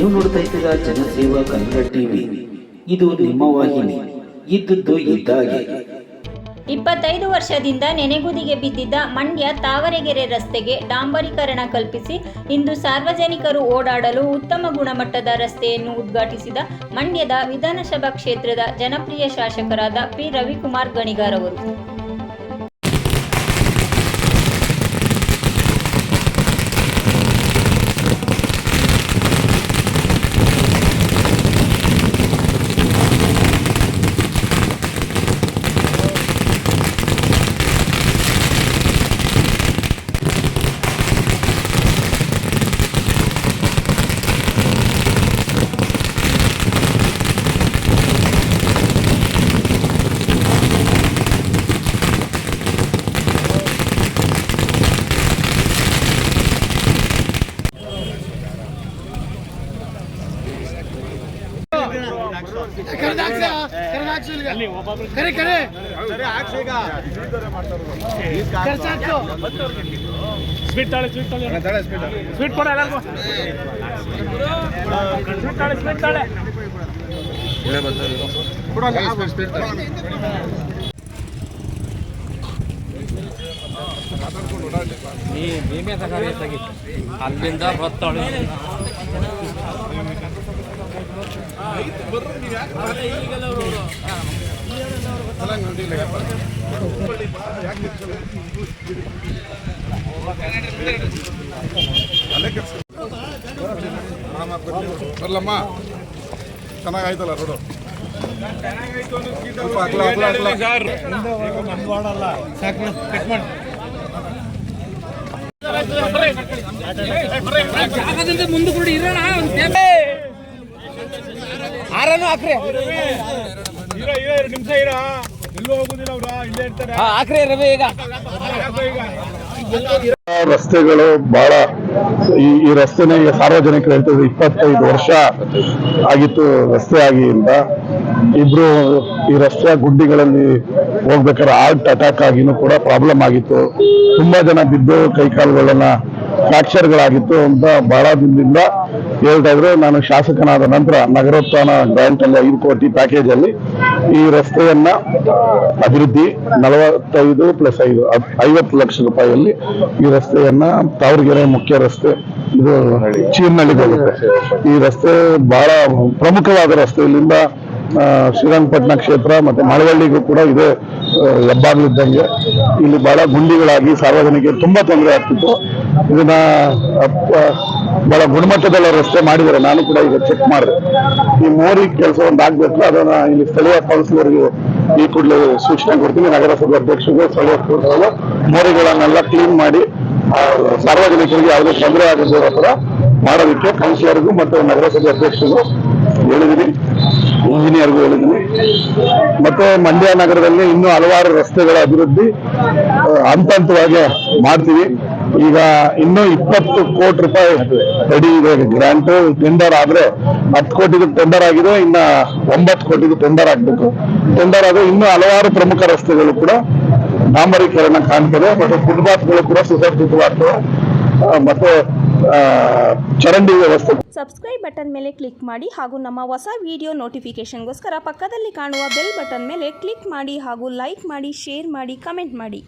ನೀವು ನೋಡ್ತಾ ಇದ್ದೀರಾ ಜನಸೇವಾ ಕನ್ನಡ ಟಿವಿ. ಇದು ನಿಮ್ಮ ವಾಹಿನಿ. ಇದ್ದದ್ದು ಇದ್ದಾಗೆ. 25 ವರ್ಷದಿಂದ ನೆನೆಗುದಿಗೆ ಬಿದ್ದಿದ್ದ ಮಂಡ್ಯ ತಾವರೆಗೆರೆ ರಸ್ತೆಗೆ ಡಾಂಬರೀಕರಣ ಕಲ್ಪಿಸಿ ಇಂದು ಸಾರ್ವಜನಿಕರು ಓಡಾಡಲು ಉತ್ತಮ ಗುಣಮಟ್ಟದ ರಸ್ತೆಯನ್ನು ಉದ್ಘಾಟಿಸಿದ ಮಂಡ್ಯದ ವಿಧಾನಸಭಾ ಕ್ಷೇತ್ರದ ಜನಪ್ರಿಯ ಶಾಸಕರಾದ ಪಿ ರವಿಕುಮಾರ್ ಗಣಿಗಾರ್ ಅವರು. ಅಲ್ಲಿಂದ ಬತ್ತಾಳೆ ಬರ್ಲಮ್ಮ ಚೆನ್ನಾಗಾಯ್ತಲ್ಲ ರೋಡು ಮುಂದೆ ಕೂಡ ಇರೋಣ ಆರನು ಹಾಕ್ರಿ ನಿಮಿಷ ಇರ ಎಲ್ಲೂ ಹೋಗುದಿಲ್ಲ ಅವ್ರ ಇಲ್ಲೇ ಇರ್ತಾರೆ ಹಾಕ್ರಿ ರವಿ ಈಗ ರಸ್ತೆಗಳು ಬಹಳ ಈ ರಸ್ತೆನೇ ಸಾರ್ವಜನಿಕರು ಹೇಳ್ತಿದ್ರು 25 ವರ್ಷ ಆಗಿತ್ತು ರಸ್ತೆ ಆಗಿಂದ. ಇಬ್ರು ಈ ರಸ್ತೆಯ ಗುಡ್ಡಿಗಳಲ್ಲಿ ಹೋಗ್ಬೇಕಾದ್ರೆ ಹಾರ್ಟ್ ಅಟ್ಯಾಕ್ ಆಗಿನೂ ಕೂಡ ಪ್ರಾಬ್ಲಮ್ ಆಗಿತ್ತು. ತುಂಬಾ ಜನ ಬಿದ್ದು ಕೈಕಾಲುಗಳನ್ನ ಫ್ರಾಕ್ಚರ್ಗಳಾಗಿತ್ತು ಅಂತ ಬಹಳ ದಿನದಿಂದ ಹೇಳ್ತಾ ಇದ್ರು. ನಾನು ಶಾಸಕನಾದ ನಂತರ ನಗರೋತ್ಥಾನ ಗ್ರಾಂಟ್ ಅಲ್ಲಿ 5 ಕೋಟಿ ಪ್ಯಾಕೇಜ್ ಅಲ್ಲಿ ಈ ರಸ್ತೆಯನ್ನ ಅಭಿವೃದ್ಧಿ 45 + 5 50 ಲಕ್ಷ ರೂಪಾಯಿಯಲ್ಲಿ ಈ ರಸ್ತೆಯನ್ನ ತಾವರೆಗೆರೆ ಮುಖ್ಯ ರಸ್ತೆ ಇದು ಚೀರ್ನಳ್ಳಿಗೆ ಹೋಗುತ್ತೆ. ಈ ರಸ್ತೆ ಬಹಳ ಪ್ರಮುಖವಾದ ರಸ್ತೆ. ಇಲ್ಲಿಂದ ಶ್ರೀರಂಗಪಟ್ಟಣ ಕ್ಷೇತ್ರ ಮತ್ತೆ ಮಳವಳ್ಳಿಗೂ ಕೂಡ ಇದೆ ಹೆಬ್ಬಾಗ್ಲಿದ್ದಂಗೆ. ಇಲ್ಲಿ ಬಹಳ ಗುಂಡಿಗಳಾಗಿ ಸಾರ್ವಜನಿಕರಿಗೆ ತುಂಬಾ ತೊಂದರೆ ಆಗ್ತಿತ್ತು. ಇದನ್ನ ಬಹಳ ಗುಣಮಟ್ಟದ ರಸ್ತೆ ಮಾಡಿದ್ದಾರೆ. ನಾನು ಕೂಡ ಈಗ ಚೆಕ್ ಮಾಡಿದೆ. ಈ ಮೋರಿ ಕೆಲಸ ಒಂದು ಆಗ್ಬೇಕು, ಅದನ್ನ ಇಲ್ಲಿ ಸ್ಥಳೀಯ ಕೌನ್ಸಿಲರ್ಗೆ ಈ ಕೂಡಲೇ ಸೂಚನೆ ಕೊಡ್ತೀನಿ. ನಗರಸಭೆ ಅಧ್ಯಕ್ಷರಿಗೂ ಸ್ಥಳೀಯ ಕೌನ್ಸಿಲರ್ ಮೋರಿಗಳನ್ನೆಲ್ಲ ಕ್ಲೀನ್ ಮಾಡಿ ಸಾರ್ವಜನಿಕರಿಗೆ ಯಾವುದೇ ತೊಂದರೆ ಆಗದ ಹತ್ರ ಮಾಡೋದಕ್ಕೆ ಕೌನ್ಸಿಲರ್ಗೂ ಮತ್ತು ನಗರಸಭೆ ಅಧ್ಯಕ್ಷರಿಗೂ ಹೇಳಿದ್ದೀನಿ, ಇಂಜಿನಿಯರ್ಗೂ ಹೇಳಿದ್ದೀನಿ. ಮತ್ತೆ ಮಂಡ್ಯ ನಗರದಲ್ಲಿ ಇನ್ನೂ ಹಲವಾರು ರಸ್ತೆಗಳ ಅಭಿವೃದ್ಧಿ ಹಂತವಾಗಿ ಮಾಡ್ತೀವಿ. ಈಗ ಇನ್ನೂ 20 ಕೋಟಿ ರೂಪಾಯಿ ರೆಡಿ ಇದೆ ಗ್ರಾಂಟ್. ಟೆಂಡರ್ ಆದ್ರೆ 10 ಕೋಟಿಗೂ ಟೆಂಡರ್ ಆಗಿದೆ, ಇನ್ನ 9 ಕೋಟಿಗೂ ಟೆಂಡರ್ ಆಗ್ಬೇಕು. ಟೆಂಡರ್ ಆದ್ರೆ ಇನ್ನೂ ಹಲವಾರು ಪ್ರಮುಖ ರಸ್ತೆಗಳು ಕೂಡ ಡಾಂಬರೀಕರಣ ಕಾಣ್ತದೆ. ಮತ್ತೆ ಫುಟ್ಪಾತ್ಗಳು ಕೂಡ ಸುಸಜ್ಜಿತವಾಗ್ತವೆ. ಮತ್ತೆ ಚರಂಡಿ ವ್ಯವಸ್ಥೆ. ಸಬ್ಸ್ಕ್ರೈಬ್ ಬಟನ್ ಮೇಲೆ ಕ್ಲಿಕ್ ಮಾಡಿ ಹಾಗೂ ನಮ್ಮ ಹೊಸ ವಿಡಿಯೋ ನೋಟಿಫಿಕೇಶನ್ಗೋಸ್ಕರ ಪಕ್ಕದಲ್ಲಿ ಕಾಣುವ ಬೆಲ್ ಬಟನ್ ಮೇಲೆ ಕ್ಲಿಕ್ ಮಾಡಿ ಹಾಗೂ ಲೈಕ್ ಮಾಡಿ, ಶೇರ್ ಮಾಡಿ, ಕಮೆಂಟ್ ಮಾಡಿ.